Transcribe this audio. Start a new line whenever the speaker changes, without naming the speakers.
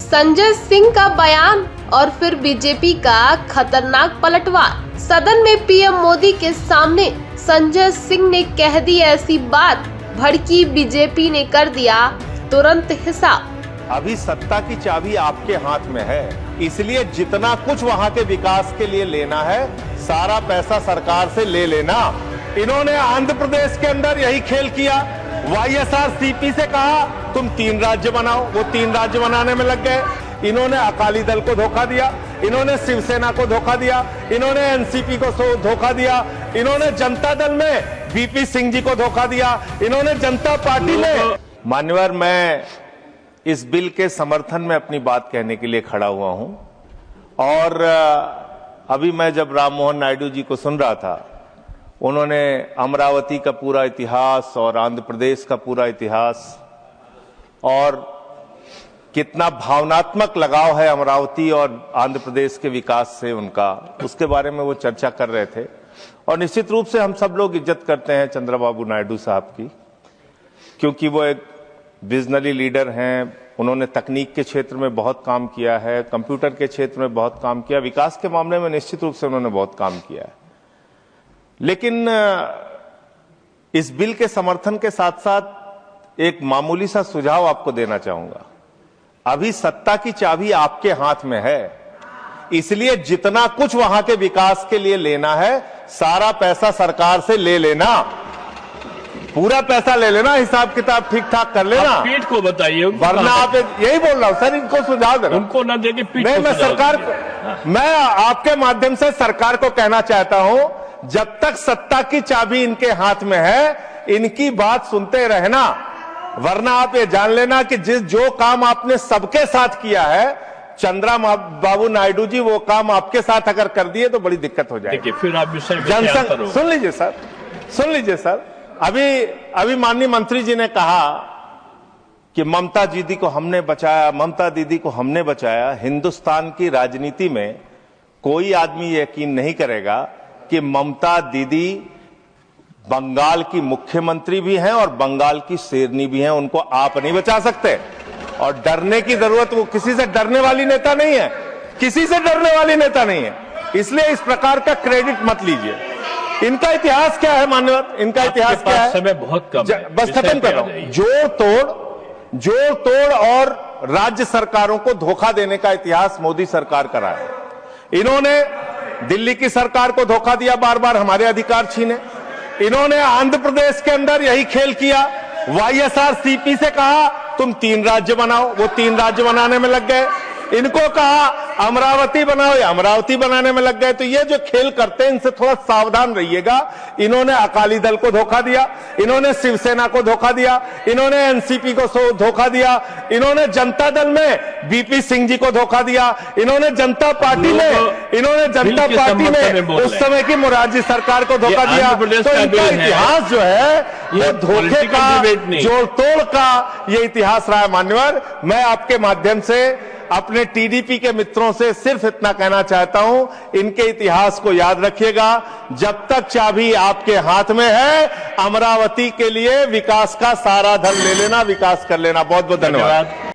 संजय सिंह का बयान और फिर बीजेपी का खतरनाक पलटवार। सदन में पीएम मोदी के सामने संजय सिंह ने कह दी ऐसी बात, भड़की बीजेपी ने कर दिया तुरंत हिसाब।
अभी सत्ता की चाबी आपके हाथ में है, इसलिए जितना कुछ वहां के विकास के लिए लेना है सारा पैसा सरकार से ले लेना। इन्होंने आंध्र प्रदेश के अंदर यही खेल किया। वाईएसआरसीपी से कहा तुम 3 राज्य बनाओ, वो 3 राज्य बनाने में लग गए। इन्होंने अकाली दल को धोखा दिया, इन्होंने शिवसेना को धोखा दिया, इन्होंने एनसीपी को धोखा दिया, इन्होंने जनता दल में वीपी सिंह जी को धोखा दिया, इन्होंने जनता पार्टी में। मान्यवर, मैं इस बिल के समर्थन में अपनी बात कहने के लिए खड़ा हुआ हूं। और अभी मैं जब राम मोहन नायडू जी को सुन रहा था, उन्होंने अमरावती का पूरा इतिहास और आंध्र प्रदेश का पूरा इतिहास और कितना भावनात्मक लगाव है अमरावती और आंध्र प्रदेश के विकास से उनका, उसके बारे में वो चर्चा कर रहे थे। और निश्चित रूप से हम सब लोग इज्जत करते हैं चंद्रबाबू नायडू साहब की, क्योंकि वो एक विजनरी लीडर हैं। उन्होंने तकनीक के क्षेत्र में बहुत काम किया है, कंप्यूटर के क्षेत्र में बहुत काम किया, विकास के मामले में निश्चित रूप से उन्होंने बहुत काम किया है। लेकिन इस बिल के समर्थन के साथ साथ एक मामूली सा सुझाव आपको देना चाहूंगा। अभी सत्ता की चाबी आपके हाथ में है, इसलिए जितना कुछ वहां के विकास के लिए लेना है सारा पैसा सरकार से ले लेना, पूरा पैसा ले लेना, हिसाब किताब ठीक ठाक कर लेना।
पीठ को बताइए,
वरना आप यही बोल रहा हूं सर, इनको सुझाव देना,
उनको ना देके पीठ
नहीं,
को
मैं सरकार को, मैं आपके माध्यम से सरकार को कहना चाहता हूं, जब तक सत्ता की चाबी इनके हाथ में है इनकी बात सुनते रहना, वरना आप ये जान लेना कि जो काम आपने सबके साथ किया है, चंद्रबाबू नायडू जी वो काम आपके साथ अगर कर दिए तो बड़ी दिक्कत हो जाएगी।
फिर आप
जनसंघ सुन लीजिए सर, सुन लीजिए सर। अभी माननीय मंत्री जी ने कहा कि ममता दीदी को हमने बचाया, ममता दीदी को हमने बचाया। हिंदुस्तान की राजनीति में कोई आदमी यकीन नहीं करेगा कि ममता दीदी बंगाल की मुख्यमंत्री भी हैं और बंगाल की शेरनी भी हैं, उनको आप नहीं बचा सकते। और डरने की जरूरत, वो किसी से डरने वाली नेता नहीं है, किसी से डरने वाली नेता नहीं है, इसलिए इस प्रकार का क्रेडिट मत लीजिए। इनका इतिहास क्या है मान्यवर, इनका इतिहास क्या है?
समय बहुत कम है,
बस खत्म कर रहा हूं। जोड़ तोड़ और राज्य सरकारों को धोखा देने का इतिहास मोदी सरकार का रहा है। इन्होंने दिल्ली की सरकार को धोखा दिया, बार बार हमारे अधिकार छीने। इन्होंने आंध्र प्रदेश के अंदर यही खेल किया। वाईएसआरसीपी से कहा तुम 3 राज्य बनाओ, वो 3 राज्य बनाने में लग गए। इनको कहा अमरावती बनाओ, या अमरावती बनाने में लग गए। तो ये जो खेल करते हैं इनसे थोड़ा सावधान रहिएगा। इन्होंने अकाली दल को धोखा दिया, इन्होंने शिवसेना को धोखा दिया, इन्होंने एनसीपी को धोखा दिया, इन्होंने जनता दल में वीपी सिंह जी को धोखा दिया, इन्होंने जनता पार्टी में उस समय की मोरारजी सरकार को धोखा दिया। तो इनका इतिहास जो है वो धोखे का, जोड़ तोड़ का ये इतिहास रहा है मान्यवर। मैं आपके माध्यम से अपने टीडीपी के मित्रों से सिर्फ इतना कहना चाहता हूं, इनके इतिहास को याद रखिएगा। जब तक चाबी आपके हाथ में है, अमरावती के लिए विकास का सारा धन ले लेना, विकास कर लेना। बहुत बहुत धन्यवाद।